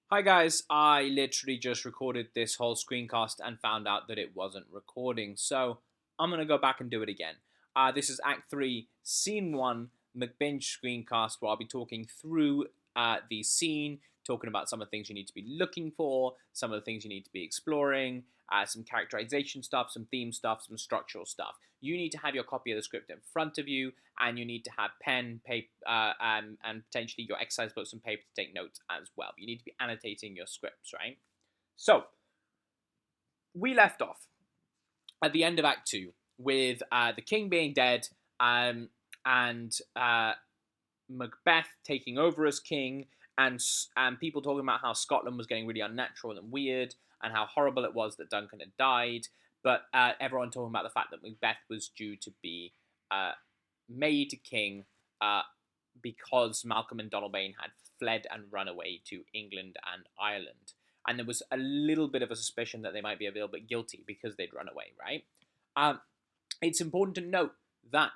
Hi guys, I literally just recorded this whole screencast and found out that it wasn't recording, so I'm gonna go back and do it again. This is Act 3, Scene 1, McBinge screencast, where I'll be talking through the scene, talking about some of the things you need to be looking for, some of the things you need to be exploring, some characterization stuff, some theme stuff, some structural stuff. You need to have your copy of the script in front of you, and you need to have pen, paper, and potentially your exercise books and paper to take notes as well. You need to be annotating your scripts, right? So we left off at the end of Act 2 with the king being dead, and Macbeth taking over as king, and people talking about how Scotland was getting really unnatural and weird, and how horrible it was that Duncan had died. But everyone talking about the fact that Macbeth was due to be made king uh, because Malcolm and Donalbain had fled and run away to England and Ireland. And there was a little bit of a suspicion that they might be a little bit guilty because they'd run away, right? Um, it's important to note that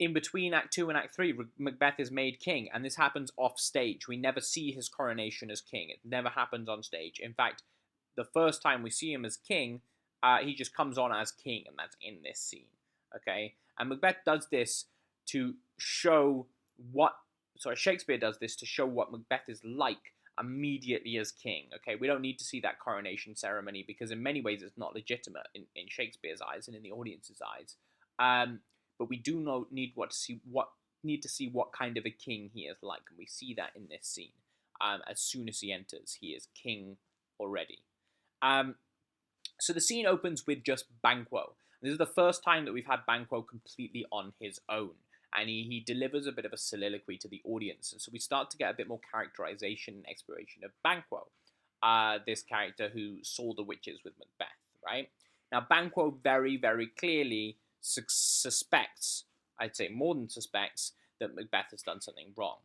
in between Act 2 and Act 3, Macbeth is made king, and this happens off stage. We never see his coronation as king. It never happens on stage. In fact, the first time we see him as king, he just comes on as king, and that's in this scene. Okay? And Macbeth does this to show what. Sorry, Shakespeare does this to show what Macbeth is like immediately as king. Okay? We don't need to see that coronation ceremony because, in many ways, it's not legitimate in Shakespeare's eyes and in the audience's eyes. But we do need to see what kind of a king he is like, and we see that in this scene. As soon as he enters, he is king already. So the scene opens with just Banquo. This is the first time that we've had Banquo completely on his own, and he delivers a bit of a soliloquy to the audience, and so we start to get a bit more characterization and exploration of Banquo, this character who saw the witches with Macbeth, right? Now, Banquo very, very clearly suspects, I'd say more than suspects, that Macbeth has done something wrong.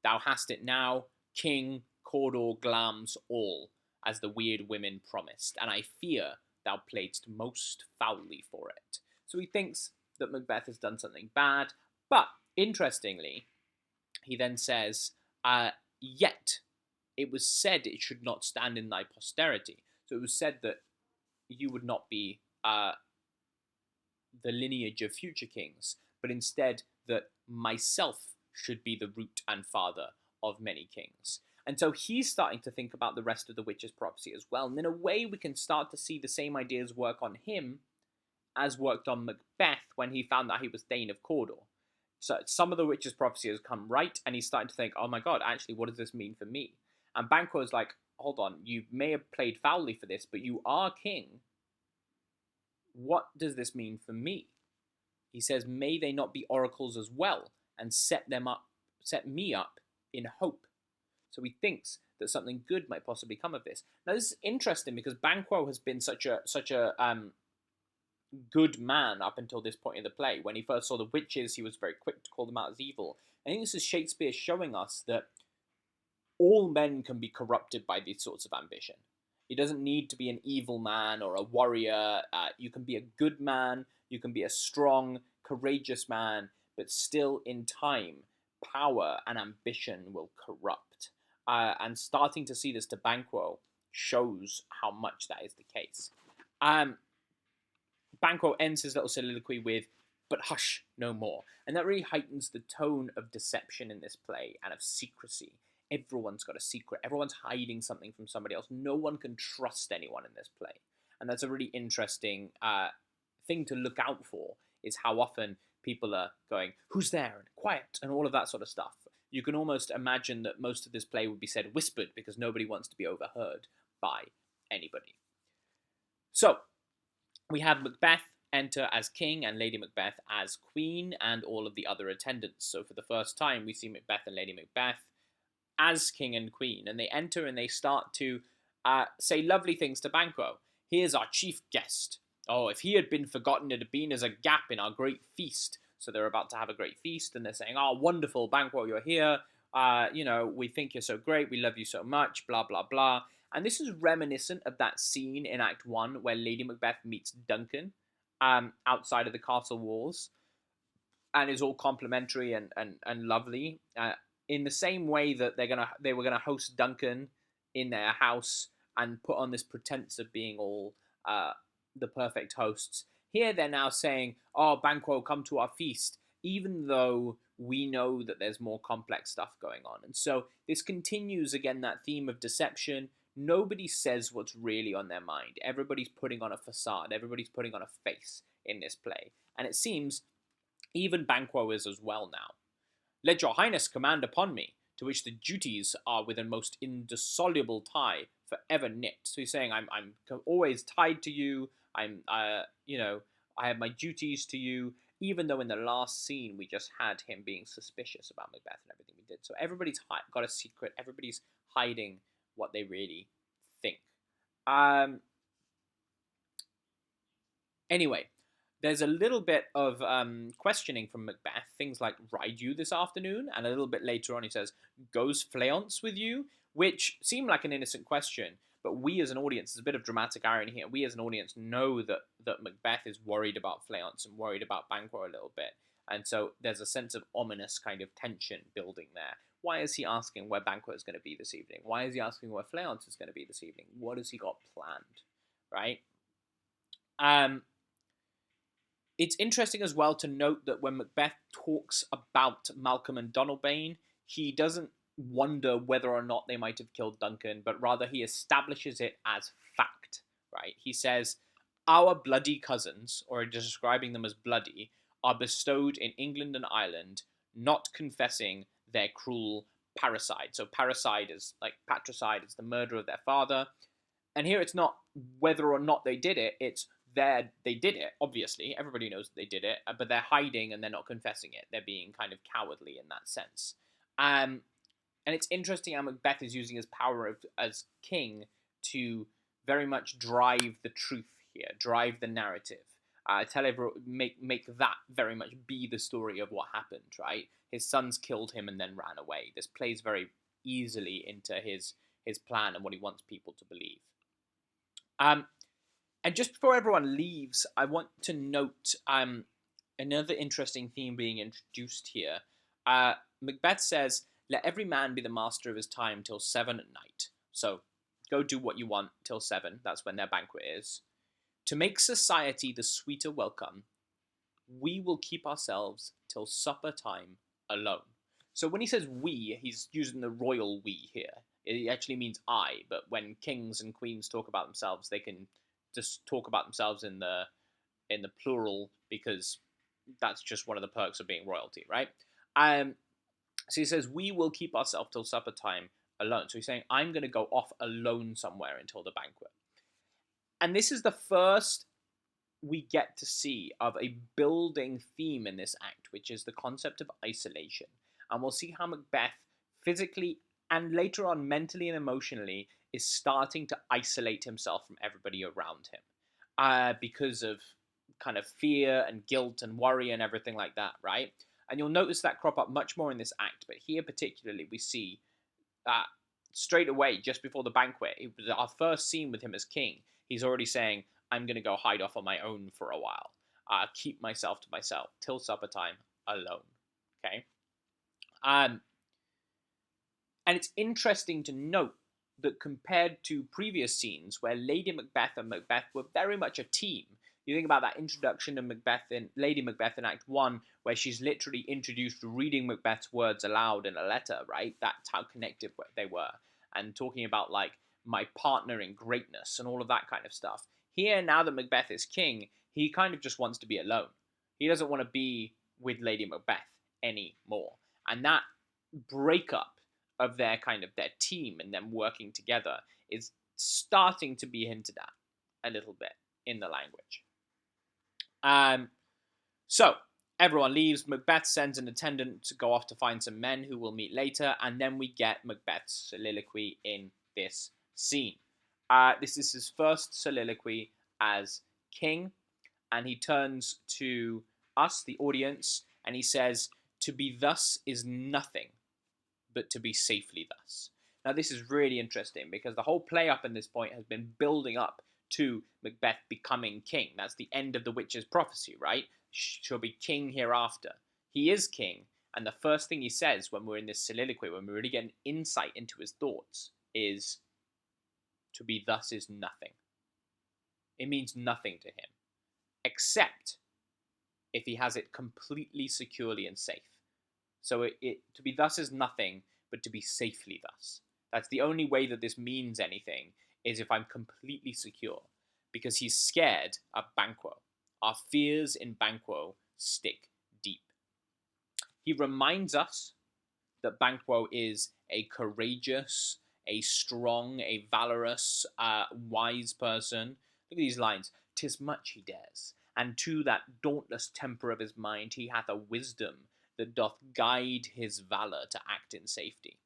Thou hast it now, King, Cawdor, Glamis, all, as the weird women promised, and I fear thou playedst most foully for it. So he thinks that Macbeth has done something bad, but interestingly, he then says, yet it was said it should not stand in thy posterity. So it was said that you would not be the lineage of future kings, but instead that myself should be the root and father of many kings. And so he's starting to think about the rest of the witch's prophecy as well. And in a way, we can start to see the same ideas work on him as worked on Macbeth when he found that he was Thane of Cawdor. So some of the witch's prophecy has come right, and he's starting to think, oh my god, actually, what does this mean for me? And Banquo is like, hold on, you may have played foully for this, but you are king. What does this mean for me? He says, may they not be oracles as well, and set me up in hope. So he thinks that something good might possibly come of this. Now this is interesting because Banquo has been such a good man up until this point in the play. When he first saw the witches, he was very quick to call them out as evil. I think this is Shakespeare showing us that all men can be corrupted by these sorts of ambition. He doesn't need to be an evil man or a warrior. You can be a good man. You can be a strong, courageous man, but still, in time, power and ambition will corrupt. And starting to see this to Banquo shows how much that is the case. Banquo ends his little soliloquy with, but hush, no more. And that really heightens the tone of deception in this play and of secrecy. Everyone's got a secret. Everyone's hiding something from somebody else. No one can trust anyone in this play. And that's a really interesting thing to look out for, is how often people are going, who's there? And quiet, and all of that sort of stuff. You can almost imagine that most of this play would be said whispered because nobody wants to be overheard by anybody. So, we have Macbeth enter as king and Lady Macbeth as queen and all of the other attendants. So for the first time, we see Macbeth and Lady Macbeth as king and queen, and they enter and they start to say lovely things to Banquo. Here's our chief guest. Oh, if he had been forgotten, it had been as a gap in our great feast. So they're about to have a great feast, and they're saying, oh, wonderful, Banquo, you're here. We think you're so great. We love you so much, blah, blah, blah. And this is reminiscent of that scene in Act 1 where Lady Macbeth meets Duncan outside of the castle walls and is all complimentary and lovely. In the same way that they were gonna host Duncan in their house and put on this pretense of being all the perfect hosts. Here they're now saying, "Oh, Banquo, come to our feast," even though we know that there's more complex stuff going on. And so this continues again that theme of deception. Nobody says what's really on their mind. Everybody's putting on a facade. Everybody's putting on a face in this play. And it seems even Banquo is as well now. "Let your highness command upon me, to which the duties are with a most indissoluble tie for ever knit." So he's saying, I'm always tied to you. I have my duties to you, even though in the last scene we just had him being suspicious about Macbeth and everything we did. So everybody's got a secret. Everybody's hiding what they really think. Anyway, there's a little bit of questioning from Macbeth. Things like, "Ride you this afternoon?" And a little bit later on he says, "Goes Fleance with you?" Which seem like an innocent question, but we as an audience, there's a bit of dramatic irony here. We as an audience know that Macbeth is worried about Fleance and worried about Banquo a little bit. And so there's a sense of ominous kind of tension building there. Why is he asking where Banquo is going to be this evening? Why is he asking where Fleance is going to be this evening? What has he got planned? Right? It's interesting as well to note that when Macbeth talks about Malcolm and Donalbain, he doesn't wonder whether or not they might have killed Duncan, but rather he establishes it as fact, right? He says, "Our bloody cousins," or describing them as bloody, "are bestowed in England and Ireland, not confessing their cruel parricide." So parricide is like patricide, it's the murder of their father. And here it's not whether or not they did it, it's they did it, obviously. Everybody knows that they did it, but they're hiding and they're not confessing it. They're being kind of cowardly in that sense. And it's interesting how Macbeth is using his power as king to very much drive the truth here, drive the narrative. Tell everyone, make that very much be the story of what happened, right? His sons killed him and then ran away. This plays very easily into his plan and what he wants people to believe. And just before everyone leaves, I want to note another interesting theme being introduced here. Macbeth says, "Let every man be the master of his time till 7 at night." So go do what you want till 7. That's when their banquet is. "To make society the sweeter welcome, we will keep ourselves till supper time alone." So when he says we, he's using the royal we here. It actually means I, but when kings and queens talk about themselves, they can just talk about themselves in the plural, because that's just one of the perks of being royalty, right? So he says, "We will keep ourselves till supper time alone." So he's saying, I'm going to go off alone somewhere until the banquet. And this is the first we get to see of a building theme in this act, which is the concept of isolation. And we'll see how Macbeth physically and later on mentally and emotionally is starting to isolate himself from everybody around him because of kind of fear and guilt and worry and everything like that, right? And you'll notice that crop up much more in this act, but here particularly we see straight away, just before the banquet, it was our first scene with him as king. He's already saying, "I'm going to go hide off on my own for a while. Keep myself to myself till supper time alone." Okay? And it's interesting to note that compared to previous scenes where Lady Macbeth and Macbeth were very much a team, you think about that introduction of Lady Macbeth in Act 1, where she's literally introduced reading Macbeth's words aloud in a letter, right? That's how connected they were. And talking about, like, my partner in greatness and all of that kind of stuff. Here, now that Macbeth is king, he kind of just wants to be alone. He doesn't want to be with Lady Macbeth anymore. And that breakup of their team and them working together is starting to be hinted at a little bit in the language. So everyone leaves. Macbeth sends an attendant to go off to find some men who will meet later, and then we get Macbeth's soliloquy in this scene. This is his first soliloquy as king, and he turns to us, the audience, and he says, "To be thus is nothing, but to be safely thus." Now this is really interesting because the whole play up in this point has been building up to Macbeth becoming king. That's the end of the witch's prophecy, right? She'll be king hereafter. He is king, and the first thing he says when we're in this soliloquy, when we really get an insight into his thoughts, is, To be thus is nothing. It means nothing to him, except if he has it completely securely and safe. So to be thus is nothing, but to be safely thus. That's the only way that this means anything, is if I'm completely secure. Because he's scared of Banquo. Our fears in Banquo stick deep. He reminds us that Banquo is a courageous, a strong, a valorous, wise person. Look at these lines. "'Tis much he dares, and to that dauntless temper of his mind he hath a wisdom that doth guide his valour to act in safety."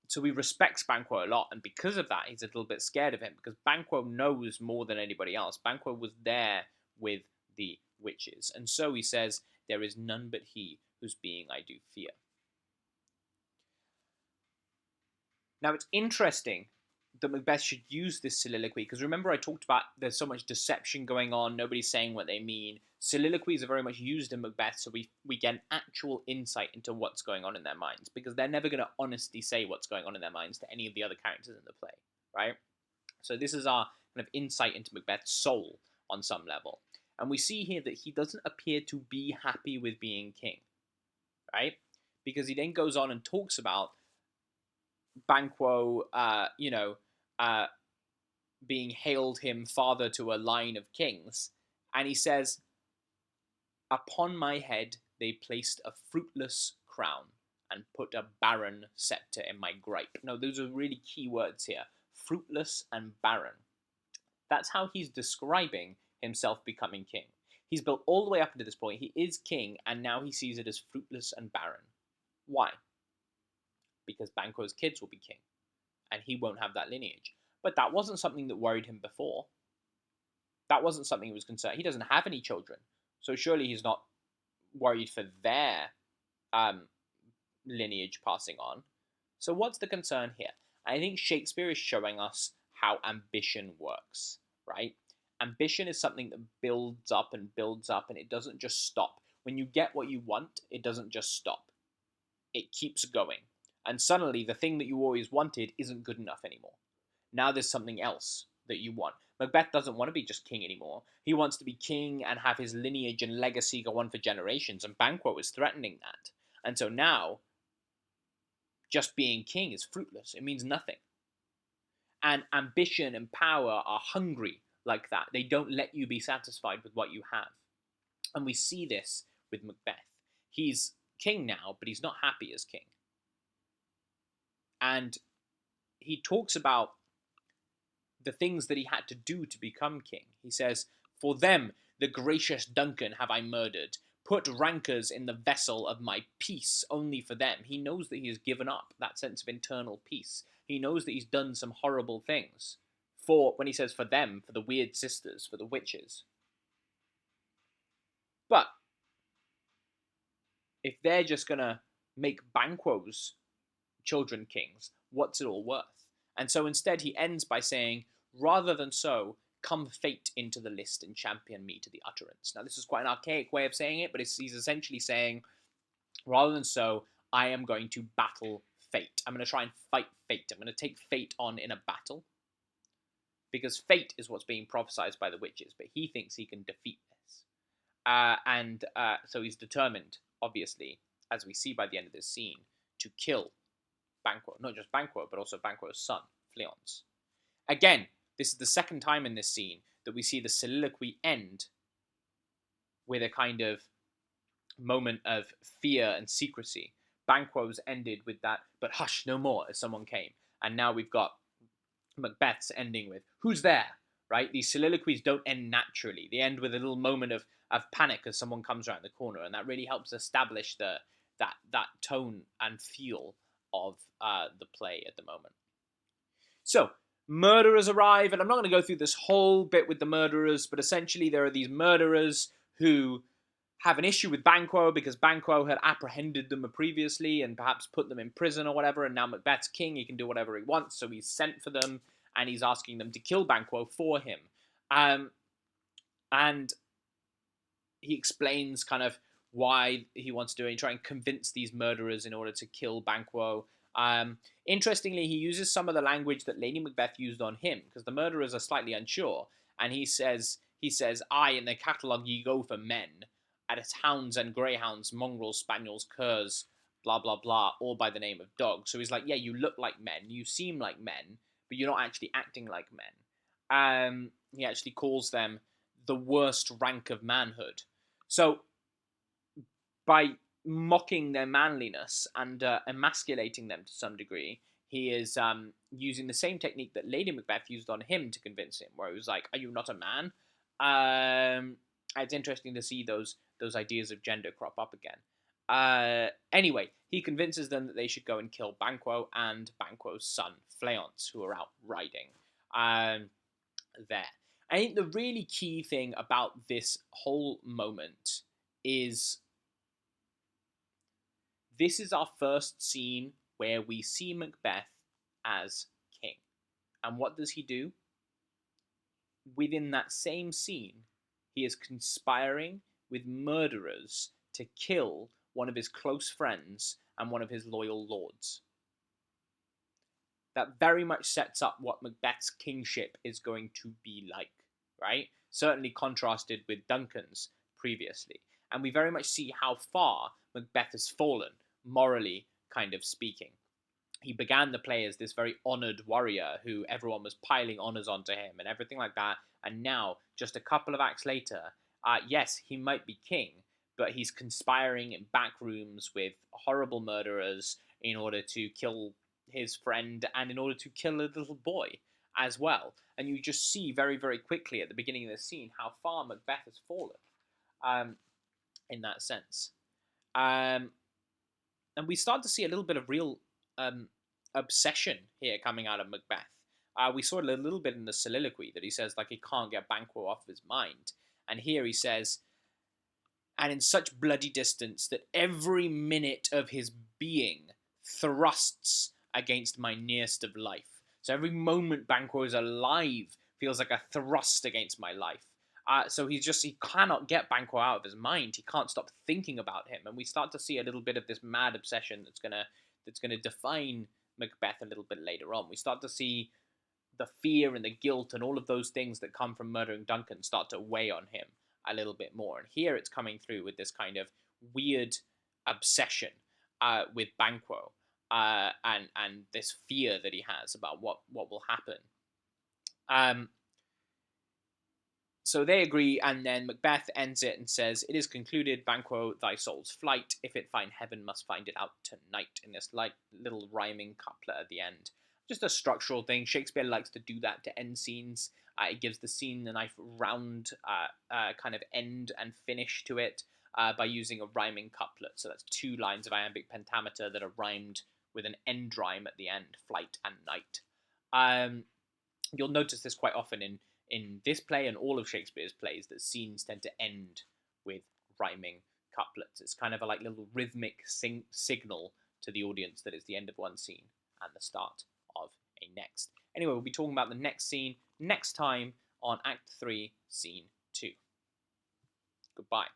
So he respects Banquo a lot, and because of that, he's a little bit scared of him, because Banquo knows more than anybody else. Banquo was there with the witches, and so he says, "There is none but he whose being I do fear." Now, it's interesting that Macbeth should use this soliloquy, because remember I talked about there's so much deception going on, nobody's saying what they mean. Soliloquies are very much used in Macbeth, so we get an actual insight into what's going on in their minds, because they're never going to honestly say what's going on in their minds to any of the other characters in the play, right? So this is our kind of insight into Macbeth's soul on some level. And we see here that he doesn't appear to be happy with being king, right? Because he then goes on and talks about Banquo, being hailed him father to a line of kings. And he says, "Upon my head they placed a fruitless crown and put a barren scepter in my gripe." Now, those are really key words here. Fruitless and barren. That's how he's describing himself becoming king. He's built all the way up to this point. He is king, and now he sees it as fruitless and barren. Why? Because Banquo's kids will be king, and he won't have that lineage. But that wasn't something that worried him before. That wasn't something he was concerned. He doesn't have any children, so surely he's not worried for their lineage passing on. So what's the concern here? I think Shakespeare is showing us how ambition works, right? Ambition is something that builds up, and it doesn't just stop. When you get what you want, it doesn't just stop. It keeps going. And suddenly, the thing that you always wanted isn't good enough anymore. Now there's something else that you want. Macbeth doesn't want to be just king anymore. He wants to be king and have his lineage and legacy go on for generations, and Banquo is threatening that. And so now, just being king is fruitless. It means nothing. And ambition and power are hungry like that. They don't let you be satisfied with what you have. And we see this with Macbeth. He's king now, but he's not happy as king. And he talks about the things that he had to do to become king. He says, "For them, the gracious Duncan, have I murdered, put rancors in the vessel of my peace only for them." He knows that he has given up that sense of internal peace. He knows that he's done some horrible things. When he says for them, for the weird sisters, for the witches. But if they're just going to make Banquo's children kings, what's it all worth? And so instead he ends by saying, "Rather than so, come fate into the list and champion me to the utterance." Now this is quite an archaic way of saying it, but he's essentially saying, rather than so, I am going to battle fate. I'm going to try and fight fate. I'm going to take fate on in a battle. Because fate is what's being prophesied by the witches, but he thinks he can defeat this. So he's determined, obviously, as we see by the end of this scene, to kill Banquo. Not just Banquo, but also Banquo's son, Fleance. Again, this is the second time in this scene that we see the soliloquy end with a kind of moment of fear and secrecy. Banquo's ended with that, "But hush, no more," as someone came. And now we've got Macbeth's ending with, "Who's there?" Right? These soliloquies don't end naturally. They end with a little moment of panic as someone comes around the corner, and that really helps establish that tone and feel of the play at the moment. So, murderers arrive, and I'm not going to go through this whole bit with the murderers, but essentially there are these murderers who have an issue with Banquo because Banquo had apprehended them previously and perhaps put them in prison or whatever, and now Macbeth's king, he can do whatever he wants, so he's sent for them, and he's asking them to kill Banquo for him. And he explains kind of why he wants to do it, and try and convince these murderers in order to kill Banquo. Interestingly, he uses some of the language that Lady Macbeth used on him, because the murderers are slightly unsure, and he says, "I in the catalogue ye go for men, at its hounds and greyhounds, mongrels, spaniels, curs, blah blah blah, all by the name of dogs." So he's like, yeah, you look like men, you seem like men, but you're not actually acting like men. He actually calls them the worst rank of manhood. So by mocking their manliness and emasculating them to some degree, he is using the same technique that Lady Macbeth used on him to convince him, where he was like, "Are you not a man?" It's interesting to see those ideas of gender crop up again. Anyway, he convinces them that they should go and kill Banquo and Banquo's son Fleance, who are out riding. There. I think the really key thing about this whole moment is this is our first scene where we see Macbeth as king. And what does he do? Within that same scene, he is conspiring with murderers to kill one of his close friends and one of his loyal lords. That very much sets up what Macbeth's kingship is going to be like, right? Certainly contrasted with Duncan's previously. And we very much see how far Macbeth has fallen, morally kind of speaking. He began the play as this very honoured warrior who everyone was piling honours onto him and everything like that. And now, just a couple of acts later, yes, he might be king, but he's conspiring in back rooms with horrible murderers in order to kill his friend and in order to kill a little boy as well. And you just see very, very quickly at the beginning of the scene how far Macbeth has fallen in that sense. And we start to see a little bit of real obsession here coming out of Macbeth. We saw it a little bit in the soliloquy that he says, like, he can't get Banquo off his mind. And here he says, "And in such bloody distance that every minute of his being thrusts against my nearest of life." So every moment Banquo is alive feels like a thrust against my life. So he cannot get Banquo out of his mind. He can't stop thinking about him, and we start to see a little bit of this mad obsession that's gonna define Macbeth a little bit later on. We start to see the fear and the guilt and all of those things that come from murdering Duncan start to weigh on him a little bit more. And here it's coming through with this kind of weird obsession with Banquo and this fear that he has about what will happen. So they agree, and then Macbeth ends it and says, "It is concluded, Banquo, thy soul's flight. If it find heaven, must find it out tonight," in this light little rhyming couplet at the end. Just a structural thing. Shakespeare likes to do that to end scenes. It gives the scene a nice round kind of end and finish to it by using a rhyming couplet. So that's two lines of iambic pentameter that are rhymed with an end rhyme at the end, flight and night. You'll notice this quite often in this play and all of Shakespeare's plays, that scenes tend to end with rhyming couplets. It's kind of a like little rhythmic signal to the audience that it's the end of one scene and the start of a next. Anyway, we'll be talking about the next scene next time on Act 3, Scene 2. Goodbye.